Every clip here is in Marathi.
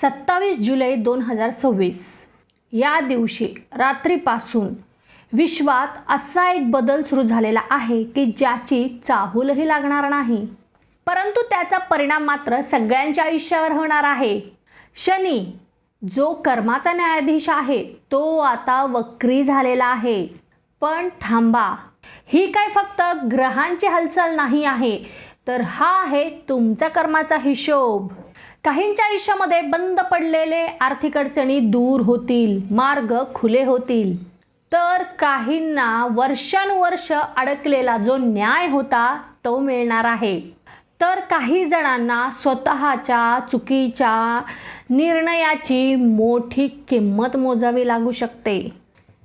27 जुलै 2026 या दिवशी रात्रीपासून विश्वात असा एक बदल सुरू झालेला आहे की ज्याची चाहूलही लागणार नाही, परंतु त्याचा परिणाम मात्र सगळ्यांच्या आयुष्यावर होणार आहे. शनी जो कर्माचा न्यायाधीश आहे तो आता वक्री झालेला आहे. पण थांबा, ही काय फक्त ग्रहांची हालचाल नाही आहे, तर हा आहे तुमचा कर्माचा हिशोब. काहींच्या आयुष्यामध्ये बंद पडलेले आर्थिक अडचणी दूर होतील, मार्ग खुले होतील, तर काहींना वर्षानुवर्ष अडकलेला जो न्याय होता तो मिळणार आहे. तर काही जणांना स्वतःच्या चुकीच्या निर्णयाची मोठी किंमत मोजावी लागू शकते.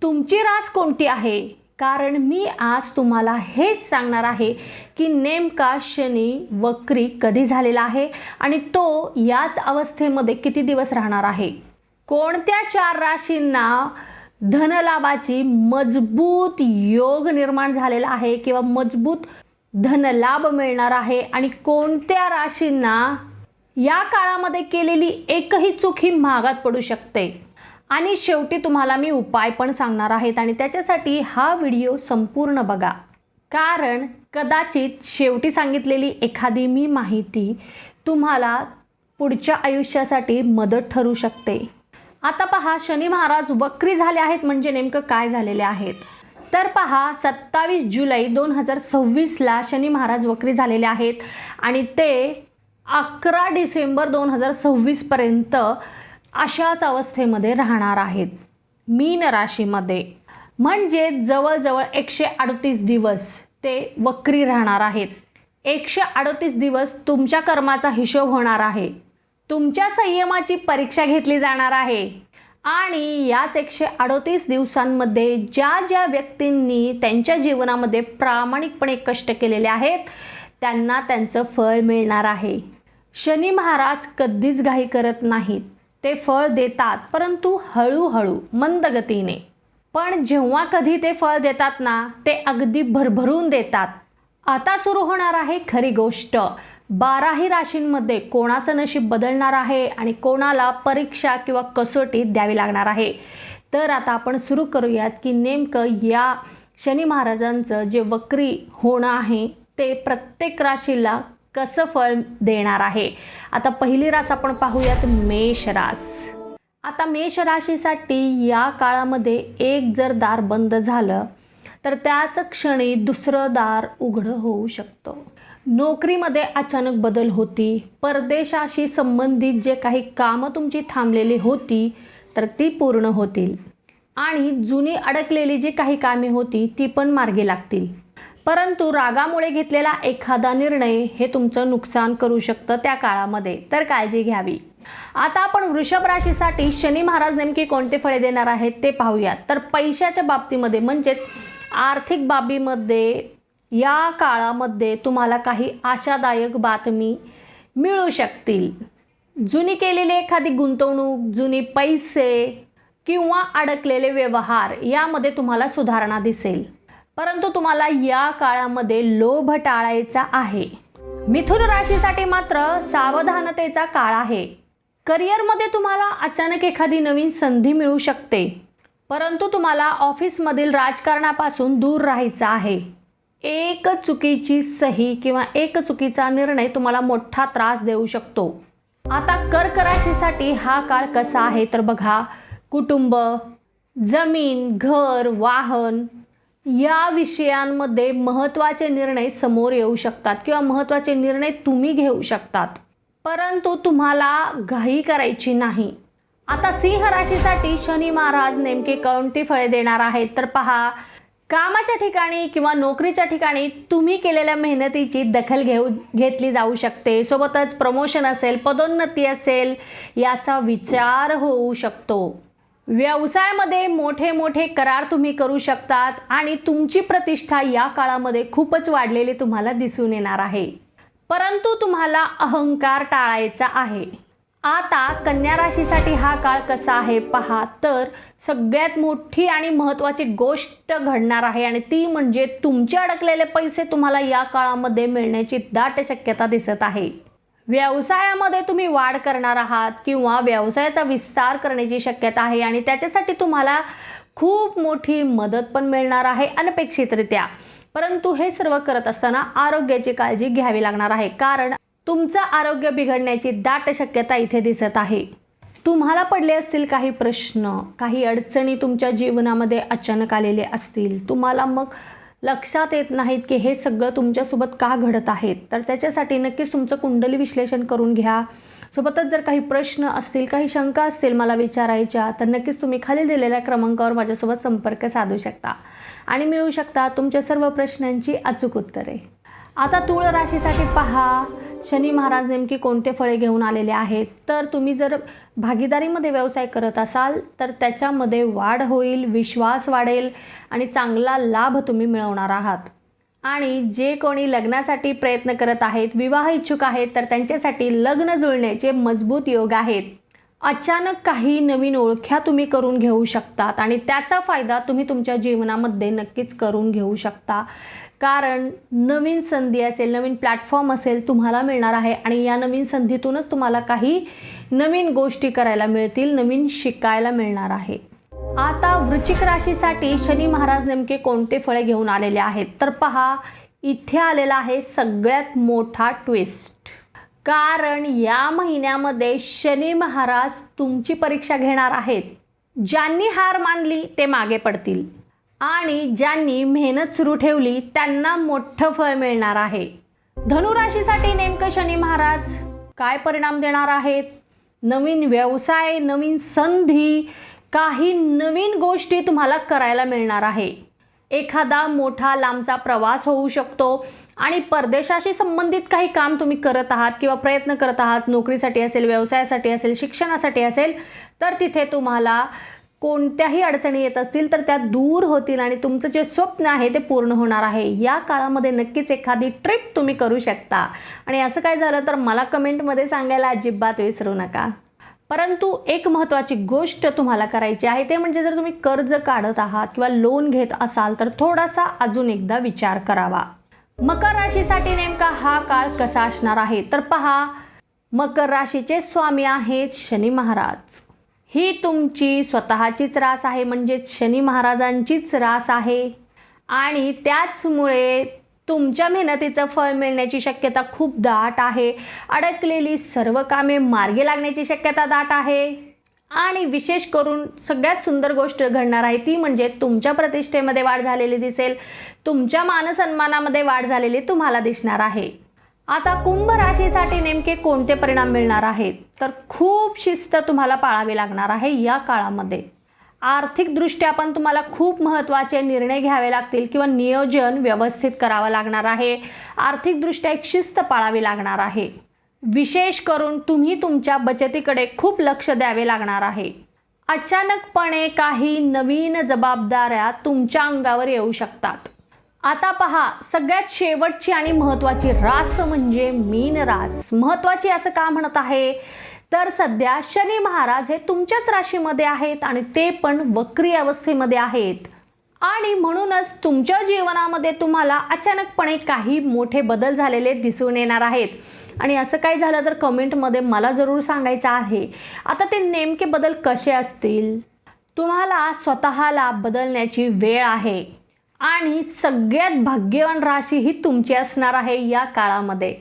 तुमची रास कोणती आहे? कारण मी आज तुम्हाला हेच सांगणार आहे की नेमका शनी वक्री कधी झालेला आहे आणि तो याच अवस्थेमध्ये किती दिवस राहणार आहे. कोणत्या 4 राशींना धनलाभाची मजबूत योग निर्माण झालेला आहे किंवा मजबूत धनलाभ मिळणार आहे आणि कोणत्या राशींना या काळामध्ये केलेली एकही चूक ही महागात पडू शकते. आणि शेवटी तुम्हाला मी उपाय पण सांगणार आहेत आणि त्याच्यासाठी हा व्हिडिओ संपूर्ण बघा, कारण कदाचित शेवटी सांगितलेली एखादी मी माहिती तुम्हाला पुढच्या आयुष्यासाठी मदत ठरू शकते. आता पहा, शनी महाराज वक्री झाले आहेत म्हणजे नेमकं काय झालेले आहेत. तर पहा, 27 जुलै 2026ला शनी महाराज वक्री झालेले आहेत आणि ते 11 डिसेंबर 2026 पर्यंत अशाच अवस्थेमध्ये राहणार आहेत मीन राशीमध्ये. म्हणजे जवळजवळ 138 दिवस ते वक्री राहणार आहेत. 138 दिवस तुमच्या कर्माचा हिशोब होणार आहे, तुमच्या संयमाची परीक्षा घेतली जाणार आहे. आणि याच 138 दिवसांमध्ये ज्या ज्या व्यक्तींनी त्यांच्या जीवनामध्ये प्रामाणिकपणे कष्ट केलेले आहेत त्यांना त्यांचं फळ मिळणार आहे. शनी महाराज कधीच घाई करत नाहीत, ते फळ देतात परंतु हळूहळू मंद गतीने. पण जेव्हा कधी ते फळ देतात ना, ते अगदी भरभरून देतात. आता सुरू होणार आहे खरी गोष्ट. 12ही राशींमध्ये कोणाचं नशीब बदलणार आहे आणि कोणाला परीक्षा किंवा कसोटी द्यावी लागणार आहे. तर आता आपण सुरू करूयात की नेमकं या शनी महाराजांचं जे वक्री होणं आहे ते प्रत्येक राशीला कसं फळ देणार आहे. आता पहिली रास आपण पाहूयात, मेष रास. आता मेष राशीसाठी या काळामध्ये एक जर दार बंद झालं तर त्याच क्षणी दुसरं दार उघडं होऊ शकतं. नोकरीमध्ये अचानक बदल होती. परदेशाशी संबंधित जे काही कामं तुमची थांबलेली होती तर ती पूर्ण होतील आणि जुनी अडकलेली जी काही कामे होती ती पण मार्गी लागतील. परंतु रागामुळे घेतलेला एखादा निर्णय हे तुमचं नुकसान करू शकतं त्या काळामध्ये, तर काळजी घ्यावी. आता आपण वृषभ राशीसाठी शनी महाराज नेमकी कोणते फळे देणार आहेत ते पाहूयात. तर पैशाच्या बाबतीमध्ये म्हणजेच आर्थिक बाबीमध्ये या काळामध्ये तुम्हाला काही आशादायक बातमी मिळू शकतील. जुनी केलेली एखादी गुंतवणूक, जुनी पैसे किंवा अडकलेले व्यवहार यामध्ये तुम्हाला सुधारणा दिसेल. परंतु तुम्हाला या काळामध्ये लोभ टाळायचा आहे. मिथुन राशीसाठी मात्र सावधानतेचा काळ आहे. करिअरमध्ये तुम्हाला अचानक एखादी नवीन संधी मिळू शकते, परंतु तुम्हाला ऑफिसमधील राजकारणापासून दूर राहायचं आहे. एक चुकीची सही किंवा एक चुकीचा निर्णय तुम्हाला मोठा त्रास देऊ शकतो. आता कर्क राशीसाठी हा काळ कसा आहे तर बघा, कुटुंब, जमीन, घर, वाहन या विषयांमध्ये महत्त्वाचे निर्णय समोर येऊ शकतात किंवा महत्त्वाचे निर्णय तुम्ही घेऊ शकतात, परंतु तुम्हाला घाई करायची नाही. आता सिंह राशीसाठी शनी महाराज नेमके कोणती फळे देणार आहेत तर पहा, कामाच्या ठिकाणी किंवा नोकरीच्या ठिकाणी तुम्ही केलेल्या मेहनतीची दखल घेतली जाऊ शकते. सोबतच प्रमोशन असेल, पदोन्नती असेल याचा विचार होऊ शकतो. व्यवसायामध्ये मोठे मोठे करार तुम्ही करू शकतात आणि तुमची प्रतिष्ठा या काळामध्ये खूपच वाढलेली तुम्हाला दिसून येणार आहे. परंतु तुम्हाला अहंकार टाळायचा आहे. आता कन्या राशीसाठी हा काळ कसा आहे पहा, तर सगळ्यात मोठी आणि महत्त्वाची गोष्ट घडणार आहे आणि ती म्हणजे तुमचे अडकलेले पैसे तुम्हाला या काळामध्ये मिळण्याची दाट शक्यता दिसत आहे. व्यवसायामध्ये तुम्ही वाढ करणार आहात किंवा व्यवसायाचा विस्तार करण्याची शक्यता आहे आणि त्याच्यासाठी तुम्हाला खूप मोठी मदत पण मिळणार आहे अनपेक्षितरित्या. परंतु हे सर्व करत असताना आरोग्याची काळजी घ्यावी लागणार आहे, कारण तुमचं आरोग्य बिघडण्याची दाट शक्यता इथे दिसत आहे. तुम्हाला पडले असतील काही प्रश्न, काही अडचणी तुमच्या जीवनामध्ये अचानक आलेले असतील. तुम्हाला मग लक्षात येत नाहीत की हे सगळं तुमच्यासोबत का घडत आहेत. तर त्याच्यासाठी नक्कीच तुमचं कुंडली विश्लेषण करून घ्या. सोबतच जर काही प्रश्न असतील, काही शंका असतील मला विचारायच्या, तर नक्कीच तुम्ही खाली दिलेल्या क्रमांकावर माझ्यासोबत संपर्क साधू शकता आणि मिळवू शकता तुमच्या सर्व प्रश्नांची अचूक उत्तरे. आता तुळ राशीसाठी पहा, शनी महाराज नेमकी कोणते फळे घेऊन आलेले आहेत. तर तुम्ही जर भागीदारीमध्ये व्यवसाय करत असाल तर त्याच्यामध्ये वाढ होईल, विश्वास वाढेल आणि चांगला लाभ तुम्ही मिळवणार आहात. आणि जे कोणी लग्नासाठी प्रयत्न करत आहेत, विवाह इच्छुक आहेत, तर त्यांच्यासाठी लग्न जुळण्याचे मजबूत योग आहेत. अचानक काही नवीन ओळख्या तुम्ही करून घेऊ शकतात आणि त्याचा फायदा तुम्ही तुमच्या जीवनामध्ये नक्कीच करून घेऊ शकता, कारण नवीन संधी असेल, नवीन प्लॅटफॉर्म असेल तुम्हाला मिळणार आहे आणि या नवीन संधीतूनच तुम्हाला काही नवीन गोष्टी करायला मिळतील, नवीन शिकायला मिळणार आहे. आता वृश्चिक राशीसाठी शनी महाराज नेमके कोणते फळे घेऊन आलेले आहेत. तर पहा, इथे आलेला आहे सगळ्यात मोठा ट्विस्ट, कारण या महिन्यामध्ये शनी महाराज तुमची परीक्षा घेणार आहेत. ज्यांनी हार मानली ते मागे पडतील आणि ज्यांनी मेहनत सुरू ठेवली त्यांना मोठं फळ मिळणार आहे. धनुराशीसाठी नेमकं शनी महाराज काय परिणाम देणार आहेत? नवीन व्यवसाय, नवीन संधी, काही नवीन गोष्टी तुम्हाला करायला मिळणार आहे. एखादा मोठा लांबचा प्रवास होऊ शकतो आणि परदेशाशी संबंधित काही काम तुम्ही करत आहात किंवा प्रयत्न करत आहात, नोकरीसाठी असेल, व्यवसायासाठी असेल, शिक्षणासाठी असेल, तर तिथे तुम्हाला कोणत्याही अडचणी येत असतील तर त्या दूर होतील आणि तुमचं जे स्वप्न आहे ते पूर्ण होणार आहे. या काळामध्ये नक्कीच एखादी ट्रिप तुम्ही करू शकता आणि असं काय झालं तर मला कमेंटमध्ये सांगायला अजिबात विसरू नका. परंतु एक महत्त्वाची गोष्ट तुम्हाला करायची आहे, ते म्हणजे जर तुम्ही कर्ज काढत आहात किंवा लोन घेत असाल तर थोडासा अजून एकदा विचार करावा. मकर राशीसाठी नेमका हा काळ कसा असणार आहे. तर पहा, मकर राशीचे स्वामी आहेत शनी महाराज. ही तुमची स्वतःचीच रास आहे, म्हणजे शनी महाराजांचीच रास आहे आणि त्याचमुळे तुमच्या मेहनतीचं फळ मिळण्याची शक्यता खूप दाट आहे. अडकलेली सर्व कामे मार्गी लागण्याची शक्यता दाट आहे आणि विशेष करून सगळ्यात सुंदर गोष्ट घडणार आहे ती म्हणजे तुमच्या प्रतिष्ठेमध्ये वाढ झालेली दिसेल, तुमच्या मानसन्मानामध्ये वाढ झालेली तुम्हाला दिसणार आहे. आता कुंभ राशीसाठी नेमके कोणते परिणाम मिळणार आहेत. तर खूप शिस्त तुम्हाला पाळावी लागणार आहे या काळामध्ये. आर्थिकदृष्ट्या पण तुम्हाला खूप महत्त्वाचे निर्णय घ्यावे लागतील किंवा नियोजन व्यवस्थित करावं लागणार आहे. आर्थिकदृष्ट्या एक शिस्त पाळावी लागणार आहे. विशेष करून तुम्ही तुमच्या बचतीकडे खूप लक्ष द्यावे लागणार आहे. अचानकपणे काही नवीन जबाबदाऱ्या तुमच्या अंगावर येऊ शकतात. आता पहा, सगळ्यात शेवटची आणि महत्त्वाची रास म्हणजे मीन रास. महत्त्वाची असं का म्हणत आहे तर सध्या शनी महाराज हे तुमच्याच राशीमध्ये आहेत आणि ते पण वक्री अवस्थेमध्ये आहेत आणि म्हणूनच तुमच्या जीवनामध्ये तुम्हाला अचानकपणे काही मोठे बदल झालेले दिसून येणार आहेत. आणि असं काय झालं तर कमेंटमध्ये मला जरूर सांगायचं आहे. आता ते नेमके बदल कसे असतील? तुम्हाला स्वतःला बदलण्याची वेळ आहे आणि सगळ्यात भाग्यवान राशी ही तुमची असणार आहे या काळामध्ये.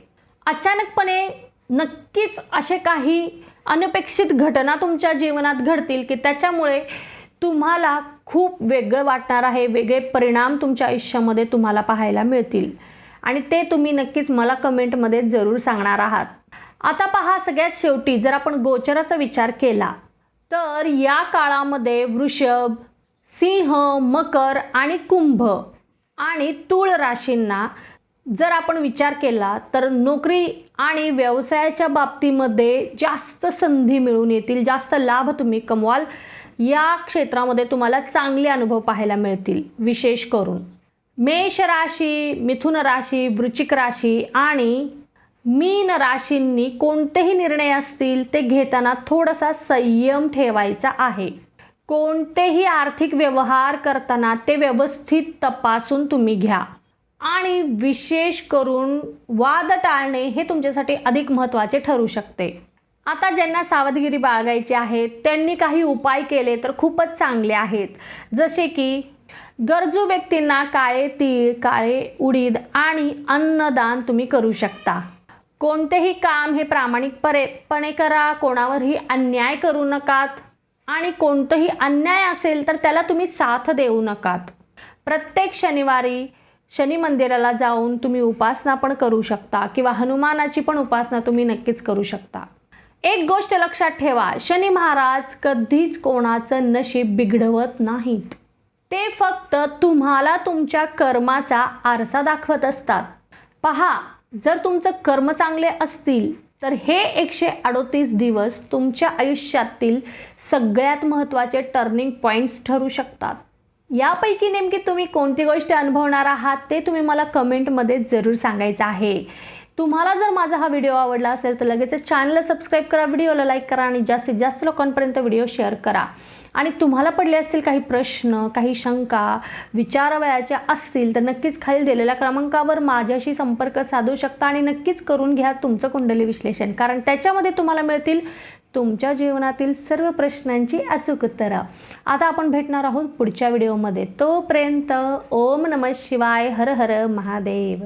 अचानकपणे नक्कीच असे काही अनपेक्षित घटना तुमच्या जीवनात घडतील की त्याच्यामुळे तुम्हाला खूप वेगळं वाटणार आहे. वेगळे परिणाम तुमच्या आयुष्यामध्ये तुम्हाला पाहायला मिळतील आणि ते तुम्ही नक्कीच मला कमेंटमध्ये जरूर सांगणार आहात. आता पहा, सगळ्यात शेवटी जर आपण गोचराचा विचार केला तर या काळामध्ये वृषभ, सिंह, मकर आणि कुंभ आणि तुळ राशींना जर आपण विचार केला तर नोकरी आणि व्यवसायाच्या बाबतीमध्ये जास्त संधी मिळून येतील, जास्त लाभ तुम्ही कमवाल. या क्षेत्रामध्ये तुम्हाला चांगले अनुभव पाहायला मिळतील. विशेष करून मेष राशी, मिथुन राशी, वृश्चिक राशी आणि मीन राशींनी कोणतेही निर्णय असतील ते घेताना थोडासा संयम ठेवायचा आहे. कोणतेही आर्थिक व्यवहार करताना ते व्यवस्थित तपासून तुम्ही घ्या. आणि विशेष करून वाद टाळणे हे तुमच्यासाठी अधिक महत्त्वाचे ठरू शकते. आता ज्यांना सावधगिरी बाळगायची आहे त्यांनी काही उपाय केले तर खूपच चांगले आहेत. जसे की गरजू व्यक्तींना काळे तीळ, काळे उडीद आणि अन्नदान तुम्ही करू शकता. कोणतेही काम हे प्रामाणिकपणे करा, कोणावरही अन्याय करू नकात आणि कोणतंही अन्याय असेल तर त्याला तुम्ही साथ देऊ नकात. प्रत्येक शनिवारी शनी मंदिराला जाऊन तुम्ही उपासना पण करू शकता किंवा हनुमानाची पण उपासना तुम्ही नक्कीच करू शकता. एक गोष्ट लक्षात ठेवा, शनी महाराज कधीच कोणाचं नशीब बिघडवत नाहीत. ते फक्त तुम्हाला तुमच्या कर्माचा आरसा दाखवत असतात. पहा, जर तुमचं कर्म चांगले असतील तर हे 138 दिवस तुमच्या आयुष्यातील सगळ्यात महत्त्वाचे टर्निंग पॉईंट्स ठरू शकतात. यापैकी नेमकी तुम्ही कोणती गोष्ट अनुभवणार आहात ते तुम्ही मला कमेंटमध्ये जरूर सांगायचं आहे. तुम्हाला जर माझा हा व्हिडिओ आवडला असेल तर लगेच चॅनलला सबस्क्राईब करा, व्हिडिओला लाईक करा आणि जास्तीत जास्त लोकांपर्यंत व्हिडिओ शेअर करा. आणि तुम्हाला पडले असतील काही प्रश्न, काही शंका विचारावयाच्या असतील तर नक्कीच खाली दिलेल्या क्रमांकावर माझ्याशी संपर्क साधू शकता आणि नक्कीच करून घ्या तुमचं कुंडली विश्लेषण, कारण त्याच्यामध्ये तुम्हाला मिळतील तुमच्या जीवनातील सर्व प्रश्नांची अचूक उत्तरं. आता आपण भेटणार आहोत पुढच्या व्हिडिओमध्ये. तोपर्यंत ओम नमः शिवाय, हर हर महादेव.